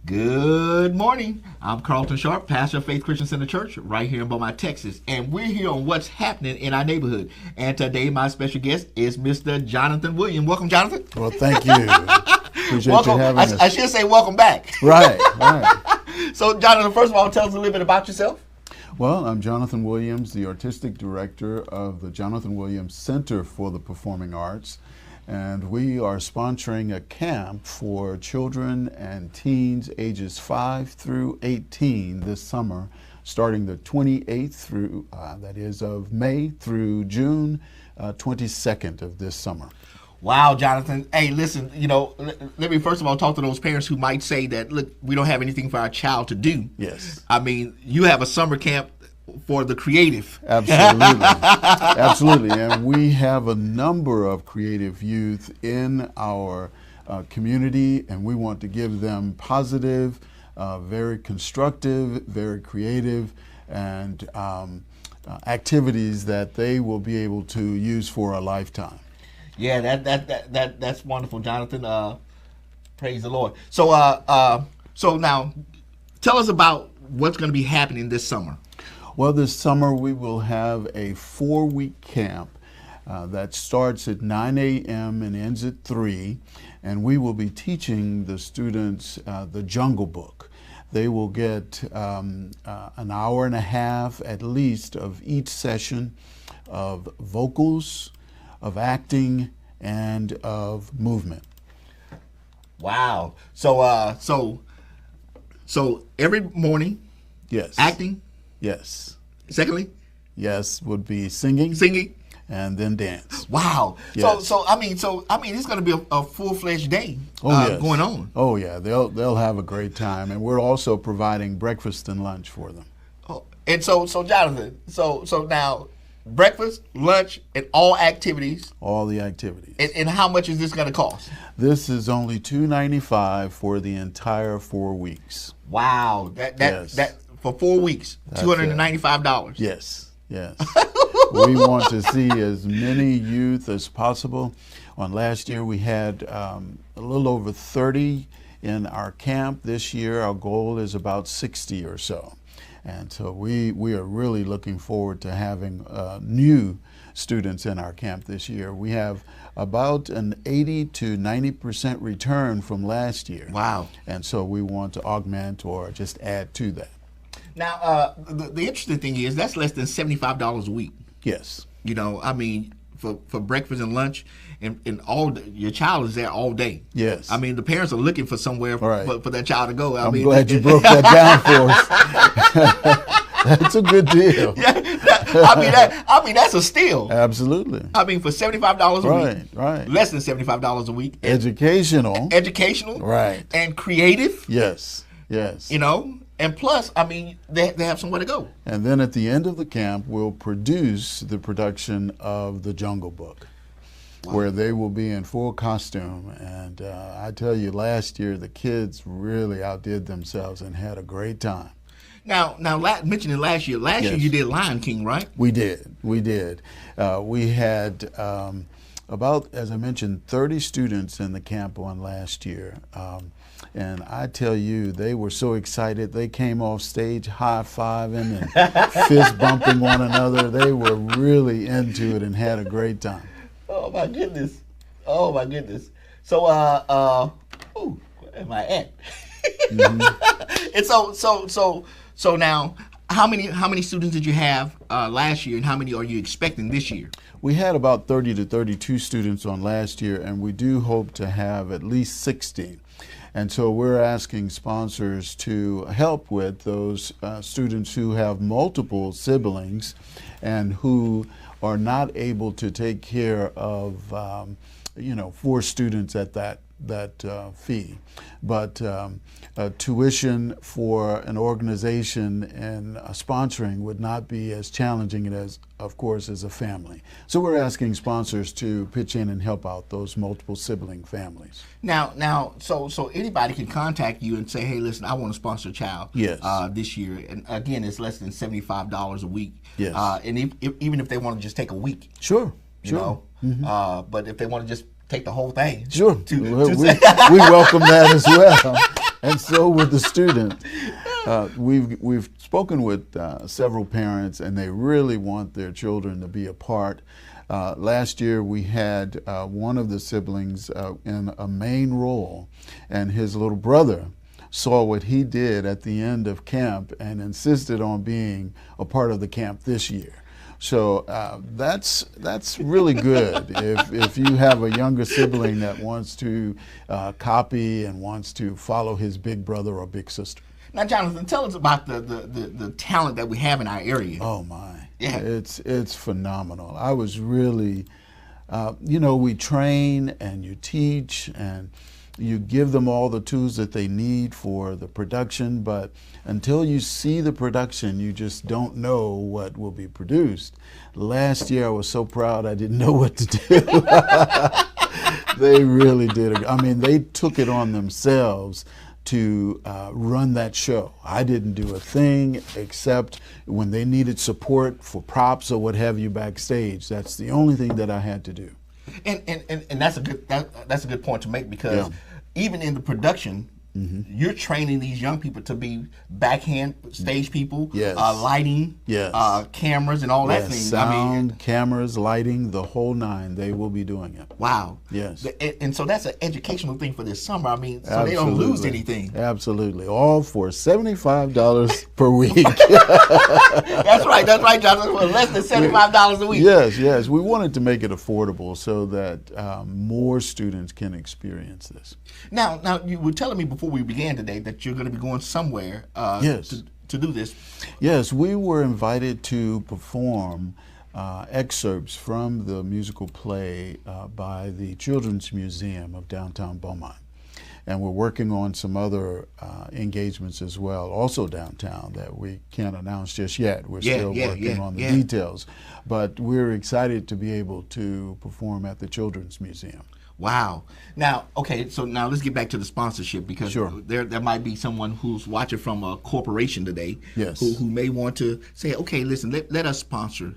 Good morning. I'm Carlton Sharp, pastor of Faith Christian Center Church, right here in Beaumont, Texas. And we're here on what's happening in our neighborhood. And today, my special guest is Mr. Jonathan Williams. Welcome, Jonathan. Well, thank you. Appreciate welcome. you having us. I should say welcome back. Right, right. So, Jonathan, first of all, tell us a little bit about yourself. Well, I'm Jonathan Williams, the artistic director of the Jonathan Williams Center for the Performing Arts. And we are sponsoring a camp for children and teens ages 5 through 18 this summer, starting the 28th through, that is of May through June 22nd of this summer. Wow, Jonathan. Hey, listen, let me first of all talk to those parents who might say that, look, we don't have anything for our child to do. Yes. I mean, you have a summer camp for the creative. Absolutely. Absolutely. And we have a number of creative youth in our community, and we want to give them positive, very constructive, very creative, and activities that they will be able to use for a lifetime. Yeah, that's wonderful, Jonathan. Praise the Lord. So now, tell us about what's going to be happening this summer. Well, this summer we will have a 4-week camp that starts at 9 a.m. and ends at 3, and we will be teaching the students the Jungle Book. They will get an hour and a half at least of each session of vocals, of acting, and of movement. Wow. So every morning, yes, acting. Yes. Secondly? Yes, would be singing. Singing. And then dance. Wow. Yes. So I mean, it's going to be a full-fledged day yes. going on. Oh yeah, they'll have a great time, and we're also providing breakfast and lunch for them. Oh, and so Jonathan, so now breakfast, lunch, and all activities. All the activities. And how much is this going to cost? This is only $295 for the entire 4 weeks. Wow. That for 4 weeks, $295. Yes, yes. We want to see as many youth as possible. On last year, we had a little over 30 in our camp. This year, our goal is about 60 or so. And so we are really looking forward to having new students in our camp this year. We have about an 80 to 90% return from last year. Wow. And so we want to augment or just add to that. Now, the interesting thing is that's less than $75 a week. Yes. I mean, for breakfast and lunch, and your child is there all day. Yes. I mean, the parents are looking for somewhere for that child to go. I'm glad you broke that down for us. That's a good deal. Yeah, I mean that's a steal. Absolutely. I mean, for $75 a week. Right. Less than $75 a week. Educational. Right. And creative. Yes. And plus, I mean, they have somewhere to go. And then at the end of the camp, we'll produce the production of the Jungle Book, where they will be in full costume. And I tell you, last year, the kids really outdid themselves and had a great time. Now, mentioning last year you did Lion King, right? We did. We had about, as I mentioned, 30 students in the camp on last year. And I tell you, they were so excited. They came off stage high-fiving and fist-bumping one another. They were really into it and had a great time. Oh, my goodness. So, where am I at? Mm-hmm. And so now, how many students did you have last year, and how many are you expecting this year? We had about 30 to 32 students on last year, and we do hope to have at least 60. And so we're asking sponsors to help with those students who have multiple siblings and who are not able to take care of 4 students at that fee. But tuition for an organization and sponsoring would not be as challenging as, of course, as a family. So we're asking sponsors to pitch in and help out those multiple sibling families. Now, so anybody can contact you and say, hey, listen, I want to sponsor a child this year. And again, it's less than $75 a week. Yes. And even if they want to just take a week. Sure. But if they want to just take the whole thing. Sure. We welcome that as well. And so with the students, we've spoken with several parents, and they really want their children to be a part. Last year we had one of the siblings in a main role, and his little brother saw what he did at the end of camp and insisted on being a part of the camp this year. So that's really good. If you have a younger sibling that wants to copy and wants to follow his big brother or big sister. Now, Jonathan, tell us about the talent that we have in our area. Oh my, yeah, it's phenomenal. I was really, we train and you teach and you give them all the tools that they need for the production, but until you see the production, you just don't know what will be produced. Last year, I was so proud I didn't know what to do. They really did. I mean, they took it on themselves to run that show. I didn't do a thing except when they needed support for props or what have you backstage. That's the only thing that I had to do. And that's a good point to make, because even in the production, you're training these young people to be backhand stage people, lighting, cameras, and all that thing. Sound, cameras, lighting, the whole nine. They will be doing it. Wow. Yes. And so that's an educational thing for this summer. I mean, so they don't lose anything. Absolutely. All for $75 per week. That's right, Jonathan. For less than $75 a week. Yes. We wanted to make it affordable so that more students can experience this. Now you were telling me before we began today that you're going to be going somewhere to do this. Yes, we were invited to perform excerpts from the musical play by the Children's Museum of downtown Beaumont. And we're working on some other engagements as well, also downtown, that we can't announce just yet. We're still working on the details. But we're excited to be able to perform at the Children's Museum. Wow. Now, okay, so now let's get back to the sponsorship, because there might be someone who's watching from a corporation today who may want to say, okay, listen, let us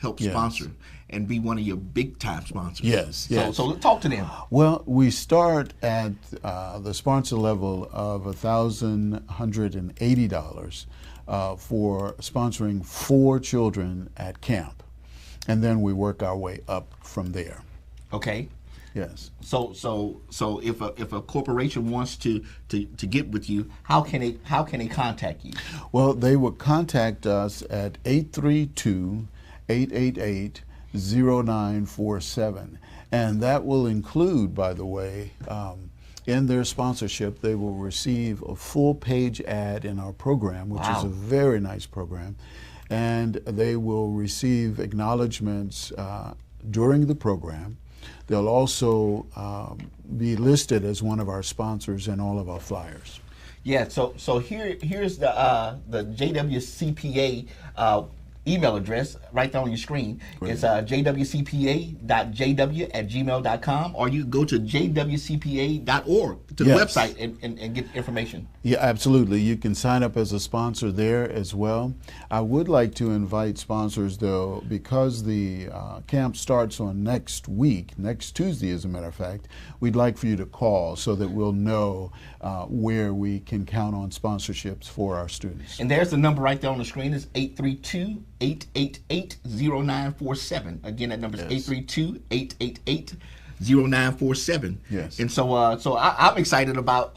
help sponsor and be one of your big-time sponsors. Yes. So talk to them. Well, we start at the sponsor level of $1,180 for sponsoring 4 children at camp, and then we work our way up from there. Okay. Yes. So if a corporation wants to get with you, how can they contact you? Well, they would contact us at 832-888-0947, and that will include, by the way, in their sponsorship, they will receive a full-page ad in our program, which is a very nice program, and they will receive acknowledgments during the program. They'll also be listed as one of our sponsors in all of our flyers. Yeah. So here's the JWCPA email address right there on your screen. Right. It's jwcpa.jw@gmail.com, or you go to jwcpa.org to the website and get information. Yeah, absolutely. You can sign up as a sponsor there as well. I would like to invite sponsors, though, because the camp starts on next Tuesday, as a matter of fact. We'd like for you to call so that we'll know where we can count on sponsorships for our students. And there's the number right there on the screen. It's 832-888-0947. Again, that number is 832-888-0947. Yes. And so I'm excited about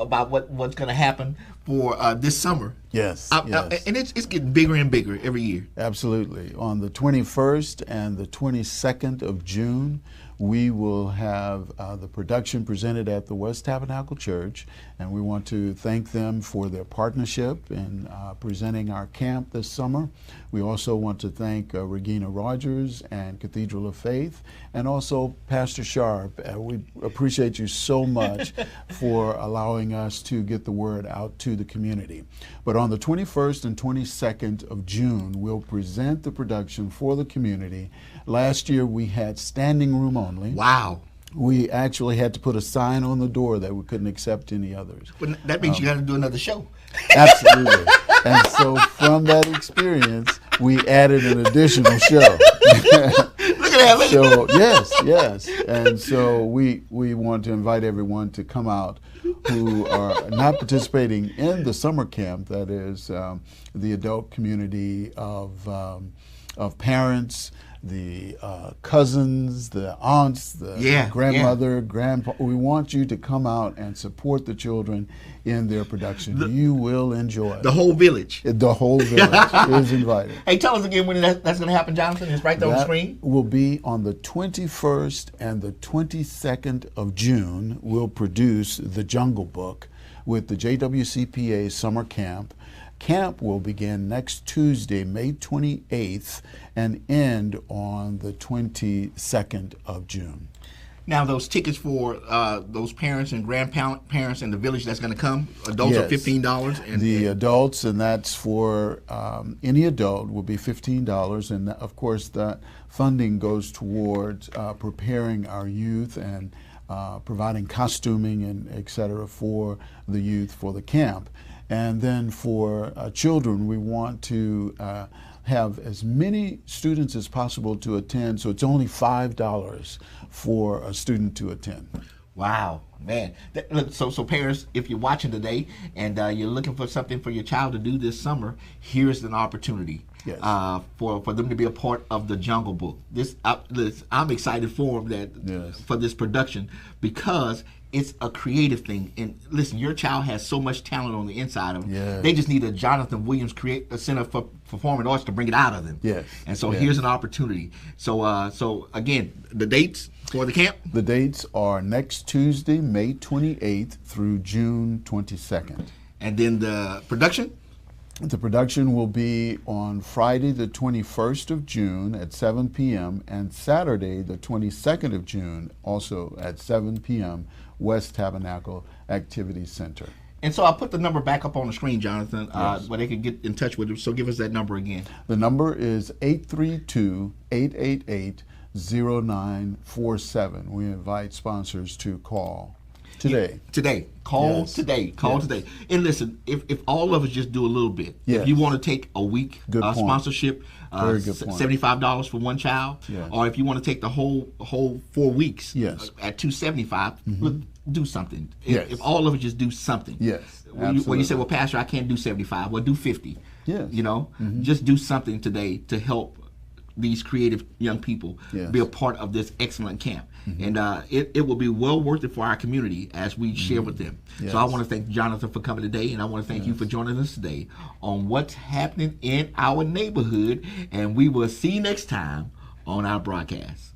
what's going to happen for this summer. Yes. And it's getting bigger and bigger every year. Absolutely. On the 21st and the 22nd of June, we will have the production presented at the West Tabernacle Church, and we want to thank them for their partnership in presenting our camp this summer. We also want to thank Regina Rogers and Cathedral of Faith, and also Pastor Sharp. We appreciate you so much for allowing us to get the word out to the community. But on the 21st and 22nd of June, we'll present the production for the community. Last year we had standing room only. Wow. We actually had to put a sign on the door that we couldn't accept any others. But that means you got to do another show. Absolutely. And so from that experience, we added an additional show. Look looking at me. So yes, and so we want to invite everyone to come out who are not participating in the summer camp. That is the adult community of parents, the cousins, the aunts, the grandmother, grandpa. We want you to come out and support the children in their production. You will enjoy it. The whole village. The whole village is invited. Hey, tell us again when that's going to happen, Jonathan. It's right there on the screen. Will be on the 21st and the 22nd of June. We'll produce the Jungle Book with the JWCPA Summer Camp. Camp will begin next Tuesday, May 28th, and end on the 22nd of June. Now, those tickets for those parents and grandparents in the village that's going to come, adults are $15. And the adults, and that's for any adult, will be $15. And of course, that funding goes towards preparing our youth and providing costuming and et cetera for the youth for the camp. And then for children, we want to have as many students as possible to attend, so it's only $5 for a student to attend. Wow, man. So parents, if you're watching today and you're looking for something for your child to do this summer, here's an opportunity. Yes. For them to be a part of the Jungle Book. I'm excited for them for this production because it's a creative thing. And listen, your child has so much talent on the inside of them. Yes. They just need a Jonathan Williams Center for Performing Arts to bring it out of them. Yes. And so here's an opportunity. So again, the dates for the camp? The dates are next Tuesday, May 28th through June 22nd. And then the production? The production will be on Friday the 21st of June at 7 p.m. and Saturday the 22nd of June also at 7 p.m. West Tabernacle Activity Center. And so I'll put the number back up on the screen, Jonathan, where they can get in touch with you. So give us that number again. The number is 832-888-0947. We invite sponsors to call. Today. Call today. And listen, if all of us just do a little bit, if you want to take a week sponsorship, $75 for one child, or if you want to take the whole 4 weeks at $275, do something. If all of us just do something. When you say, well, Pastor, I can't do 75, well, do 50. Just do something today to help these creative young people be a part of this excellent camp. And it will be well worth it for our community as we share with them. So I want to thank Jonathan for coming today, and I want to thank you for joining us today on what's happening in our neighborhood, and we will see you next time on our broadcast.